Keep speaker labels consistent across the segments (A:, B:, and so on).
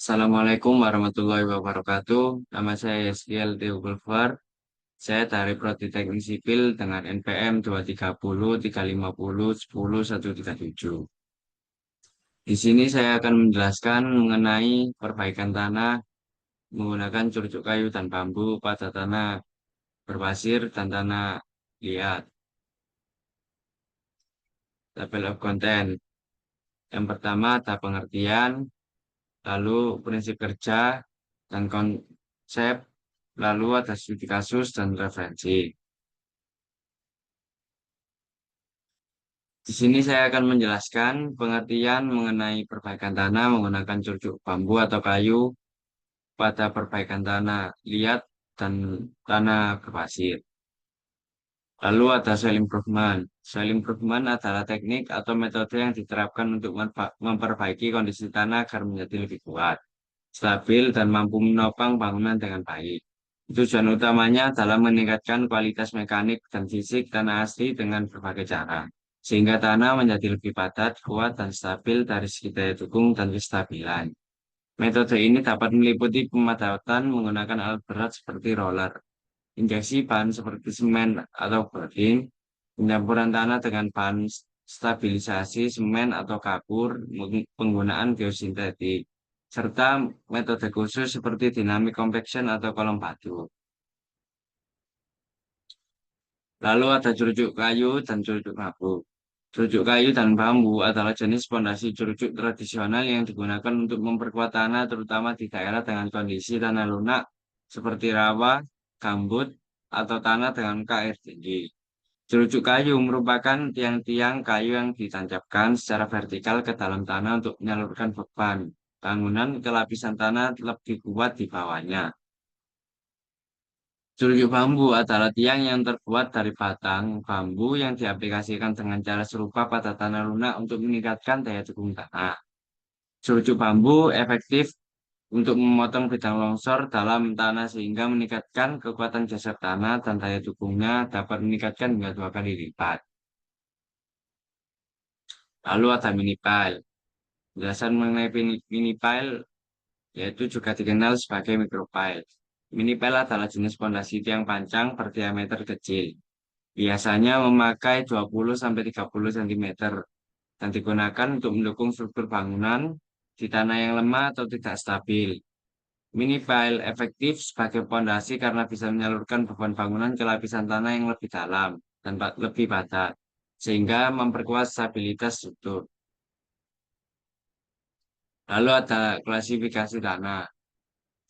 A: Assalamualaikum warahmatullahi wabarakatuh. Nama saya Yeskiel Teo Gulfar. Saya dari Prodi Teknik Sipil dengan NPM 230 350 10 137. Di sini saya akan menjelaskan mengenai perbaikan tanah menggunakan curucuk kayu dan bambu pada tanah berpasir dan tanah liat. Table of content. Yang pertama ada pengertian, lalu prinsip kerja dan konsep, lalu ada studi kasus dan referensi. Di sini saya akan menjelaskan pengertian mengenai perbaikan tanah menggunakan cucuk bambu atau kayu pada perbaikan tanah liat dan tanah berpasir. Lalu ada soil improvement. Soil improvement adalah teknik atau metode yang diterapkan untuk memperbaiki kondisi tanah agar menjadi lebih kuat, stabil, dan mampu menopang bangunan dengan baik. Tujuan utamanya adalah meningkatkan kualitas mekanik dan fisik tanah asli dengan berbagai cara, sehingga tanah menjadi lebih padat, kuat, dan stabil dari segi daya dukung dan kestabilan. Metode ini dapat meliputi pemadatan menggunakan alat berat seperti roller, injeksi bahan seperti semen atau bording, pencampuran tanah dengan bahan stabilisasi semen atau kapur, penggunaan geosintetik, serta metode khusus seperti dynamic compaction atau kolom batu. Lalu ada cerucuk kayu dan cerucuk bambu. Cerucuk kayu dan bambu adalah jenis pondasi cerucuk tradisional yang digunakan untuk memperkuat tanah, terutama di daerah dengan kondisi tanah lunak seperti rawa, gambut, atau tanah dengan muka air tinggi. Cerucuk kayu merupakan tiang-tiang kayu yang ditancapkan secara vertikal ke dalam tanah untuk menyalurkan beban bangunan ke lapisan tanah lebih kuat di bawahnya. Cerucuk bambu adalah tiang yang terbuat dari batang bambu yang diaplikasikan dengan cara serupa pada tanah lunak untuk meningkatkan daya dukung tanah. Cerucuk bambu efektif untuk memotong bidang longsor dalam tanah sehingga meningkatkan kekuatan dasar tanah dan daya dukungnya dapat meningkatkan hingga 2 kali lipat. Lalu ada mini pile. Penjelasan mengenai mini pile yaitu juga dikenal sebagai micropile. Mini pile adalah jenis pondasi tiang pancang berdiameter kecil. Biasanya memakai 20-30 cm dan digunakan untuk mendukung struktur bangunan di tanah yang lemah atau tidak stabil. Mini pile efektif sebagai pondasi karena bisa menyalurkan beban bangunan ke lapisan tanah yang lebih dalam dan lebih padat, sehingga memperkuat stabilitas struktur. Lalu ada klasifikasi tanah.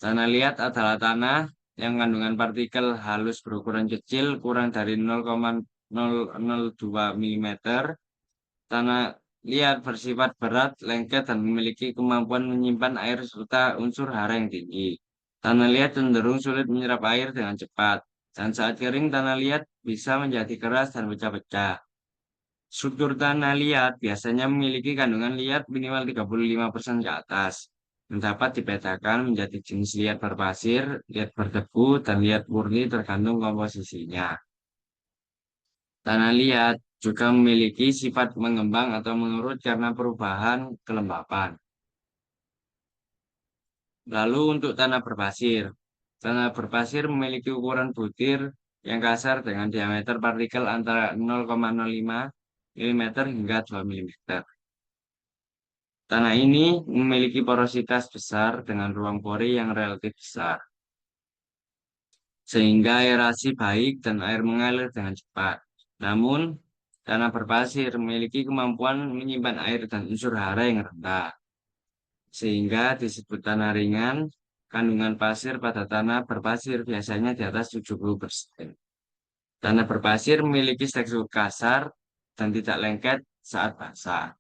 A: Tanah liat adalah tanah yang kandungan partikel halus berukuran kecil kurang dari 0,002 mm. Tanah liat bersifat berat, lengket, dan memiliki kemampuan menyimpan air serta unsur hara yang tinggi. Tanah liat cenderung sulit menyerap air dengan cepat, dan saat kering tanah liat bisa menjadi keras dan pecah-pecah. Struktur tanah liat biasanya memiliki kandungan liat minimal 35% ke atas, dan dapat dibedakan menjadi jenis liat berpasir, liat berdebu, dan liat murni tergantung komposisinya. Tanah liat juga memiliki sifat mengembang atau menurut karena perubahan kelembapan. Lalu untuk tanah berpasir memiliki ukuran butir yang kasar dengan diameter partikel antara 0,05 mm hingga 2 mm. Tanah ini memiliki porositas besar dengan ruang pori yang relatif besar, sehingga aerasi baik dan air mengalir dengan cepat. Namun, tanah berpasir memiliki kemampuan menyimpan air dan unsur hara yang rendah, sehingga disebut tanah ringan. Kandungan pasir pada tanah berpasir biasanya di atas 70%. Tanah berpasir memiliki tekstur kasar dan tidak lengket saat basah.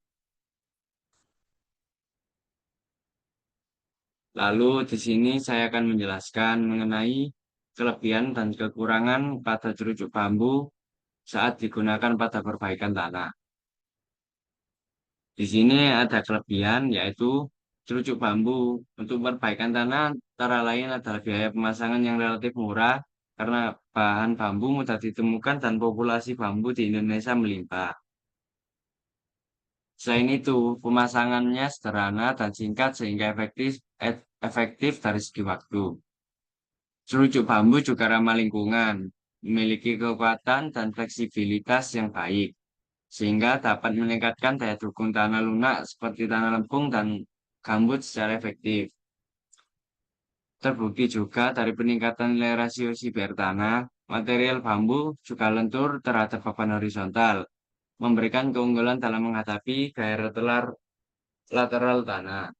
A: Lalu di sini saya akan menjelaskan mengenai kelebihan dan kekurangan pada cerucuk bambu saat digunakan pada perbaikan tanah. Di sini ada kelebihan yaitu cerucuk bambu untuk perbaikan tanah antara lain adalah biaya pemasangan yang relatif murah karena bahan bambu mudah ditemukan dan populasi bambu di Indonesia melimpah. Selain itu, pemasangannya sederhana dan singkat sehingga efektif dari segi waktu. Serucuk bambu juga ramah lingkungan, memiliki kekuatan dan fleksibilitas yang baik, sehingga dapat meningkatkan daya dukung tanah lunak seperti tanah lempung dan gambut secara efektif. Terbukti juga dari peningkatan nilai rasio CBR tanah, material bambu juga lentur terhadap papan horizontal, memberikan keunggulan dalam menghadapi gaya lateral tanah.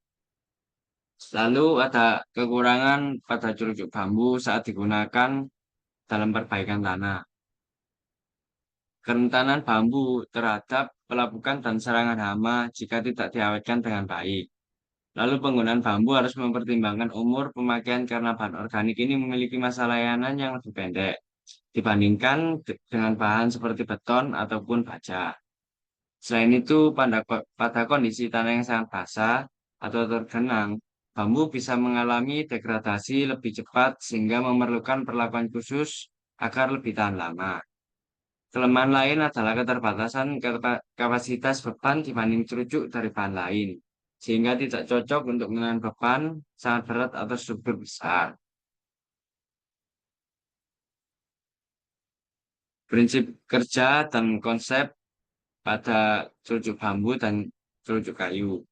A: Lalu ada kekurangan pada cerucuk bambu saat digunakan dalam perbaikan tanah. Kerentanan bambu terhadap pelapukan dan serangan hama jika tidak diawetkan dengan baik. Lalu penggunaan bambu harus mempertimbangkan umur pemakaian karena bahan organik ini memiliki masa layanan yang lebih pendek dibandingkan dengan bahan seperti beton ataupun baja. Selain itu, pada kondisi tanah yang sangat basah atau tergenang, bambu bisa mengalami degradasi lebih cepat sehingga memerlukan perlakuan khusus agar lebih tahan lama. Kelemahan lain adalah keterbatasan kapasitas beban dibanding cerucuk dari bahan lain, sehingga tidak cocok untuk menahan beban sangat berat atau struktur besar. Prinsip kerja dan konsep pada cerucuk bambu dan cerucuk kayu.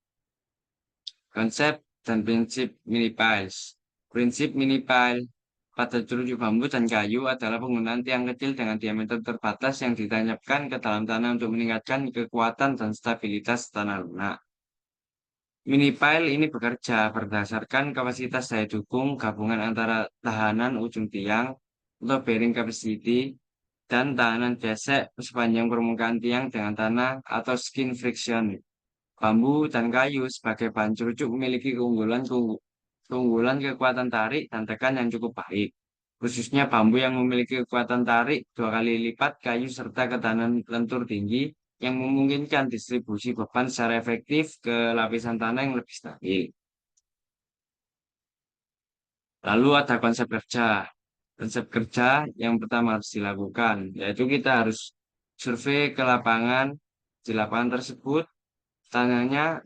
A: Konsep dan prinsip mini piles. Prinsip mini pile pada cerucuk bambu dan kayu adalah penggunaan tiang kecil dengan diameter terbatas yang ditancapkan ke dalam tanah untuk meningkatkan kekuatan dan stabilitas tanah lunak. Mini pile ini bekerja berdasarkan kapasitas daya dukung gabungan antara tahanan ujung tiang atau bearing capacity dan tahanan gesek sepanjang permukaan tiang dengan tanah atau skin friction. Bambu dan kayu sebagai bahan cerucuk memiliki keunggulan kekuatan tarik dan tekan yang cukup baik. Khususnya bambu yang memiliki kekuatan tarik 2 kali lipat kayu serta ketahanan lentur tinggi yang memungkinkan distribusi beban secara efektif ke lapisan tanah yang lebih stabil. Lalu ada konsep kerja. Konsep kerja yang pertama harus dilakukan, yaitu kita harus survei ke lapangan. Di lapangan tersebut, tanahnya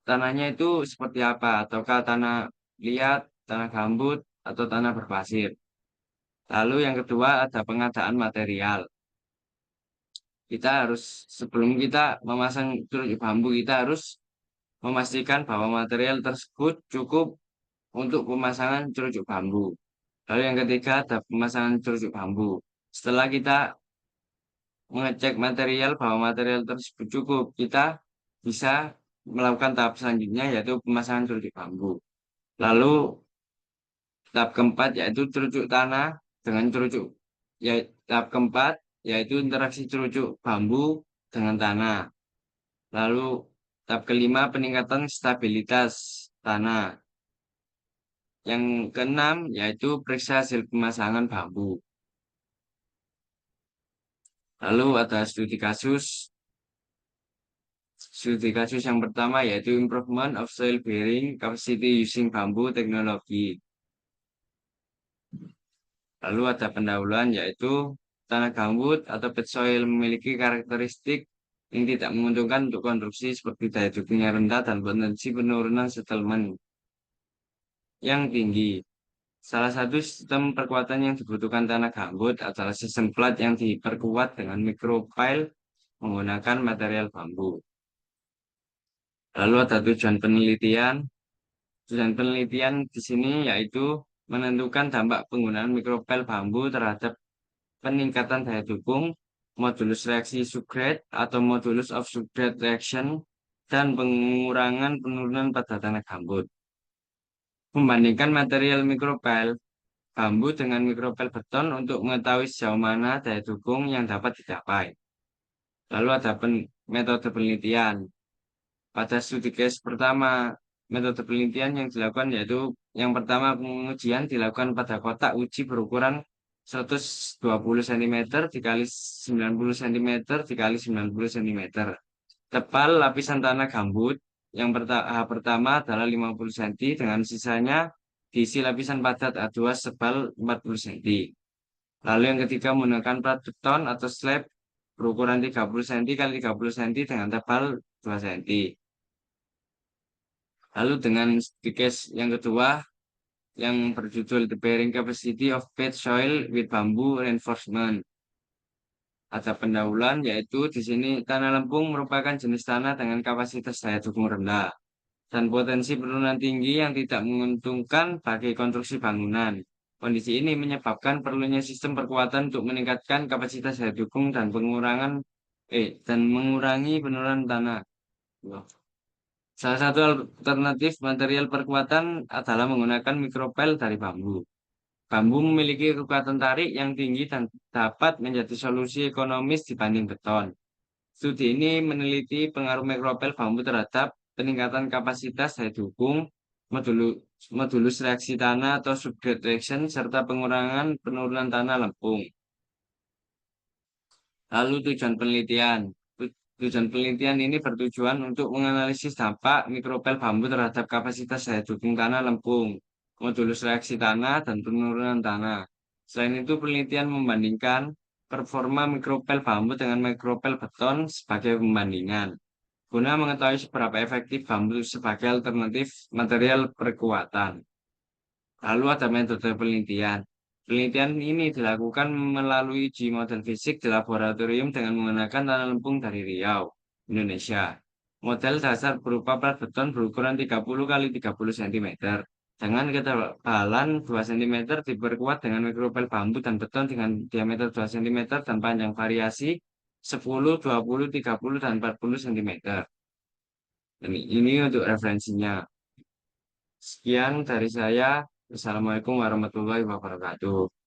A: tanahnya itu seperti apa? Ataukah tanah liat, tanah gambut, atau tanah berpasir? Lalu yang kedua ada pengadaan material. Kita harus, sebelum kita memasang cerucuk bambu, kita harus memastikan bahwa material tersebut cukup untuk pemasangan cerucuk bambu. Lalu yang ketiga ada pemasangan cerucuk bambu. Setelah kita mengecek material bahwa material tersebut cukup, kita bisa melakukan tahap selanjutnya yaitu pemasangan cerucuk bambu. Lalu tahap keempat yaitu cerucuk tanah dengan cerucuk. Ya, tahap keempat yaitu interaksi cerucuk bambu dengan tanah. Lalu tahap kelima peningkatan stabilitas tanah. Yang keenam yaitu periksa hasil pemasangan bambu. Lalu ada studi kasus. Studi kasus yang pertama yaitu improvement of soil bearing capacity using bamboo technology. Lalu ada pendahuluan yaitu tanah gambut atau pet soil memiliki karakteristik yang tidak menguntungkan untuk konstruksi seperti daya dukungnya rendah dan potensi penurunan settlement yang tinggi. Salah satu sistem perkuatan yang dibutuhkan tanah gambut adalah sistem plat yang diperkuat dengan micropile menggunakan material bambu. Lalu ada tujuan penelitian. Tujuan penelitian di sini yaitu menentukan dampak penggunaan micropile bambu terhadap peningkatan daya dukung, modulus reaksi subgrade atau modulus of subgrade reaction, dan pengurangan penurunan pada tanah gambut. Membandingkan material micropile bambu dengan micropile beton untuk mengetahui sejauh mana daya dukung yang dapat dicapai. Lalu ada metode penelitian. Pada studi case pertama, metode penelitian yang dilakukan yaitu yang pertama pengujian dilakukan pada kotak uji berukuran 120 cm dikali 90 cm dikali 90 cm. Tebal lapisan tanah gambut yang pertama adalah 50 cm dengan sisanya diisi lapisan padat A2 sebal 40 cm. Lalu yang ketiga menggunakan plat beton atau slab berukuran 30 cm kali 30 cm dengan tebal 2 cm. Lalu dengan case yang kedua yang berjudul The Bearing Capacity of Pet Soil with Bamboo Reinforcement. Ada pendahuluan yaitu di sini tanah lempung merupakan jenis tanah dengan kapasitas daya dukung rendah dan potensi penurunan tinggi yang tidak menguntungkan bagi konstruksi bangunan. Kondisi ini menyebabkan perlunya sistem perkuatan untuk meningkatkan kapasitas daya dukung dan mengurangi penurunan tanah. Wah. Salah satu alternatif material perkuatan adalah menggunakan mikropel dari bambu. Bambu memiliki kekuatan tarik yang tinggi dan dapat menjadi solusi ekonomis dibanding beton. Studi ini meneliti pengaruh mikropel bambu terhadap peningkatan kapasitas daya dukung, modulus, modulus reaksi tanah atau subgrade reaction, serta pengurangan penurunan tanah lempung. Lalu tujuan penelitian. Tujuan penelitian ini bertujuan untuk menganalisis dampak mikropel bambu terhadap kapasitas daya dukung tanah lempung, modulus reaksi tanah, dan penurunan tanah. Selain itu, penelitian membandingkan performa mikropel bambu dengan mikropel beton sebagai pembandingan, guna mengetahui seberapa efektif bambu sebagai alternatif material perkuatan. Lalu ada metode penelitian. Penelitian ini dilakukan melalui uji model fisik di laboratorium dengan menggunakan tanah lempung dari Riau, Indonesia. Model dasar berupa plat beton berukuran 30 kali 30 cm. Dengan ketebalan 2 cm diperkuat dengan mikropel bambu dan beton dengan diameter 2 cm dan panjang variasi 10, 20, 30, dan 40 cm. Ini untuk referensinya. Sekian dari saya. Assalamualaikum warahmatullahi wabarakatuh.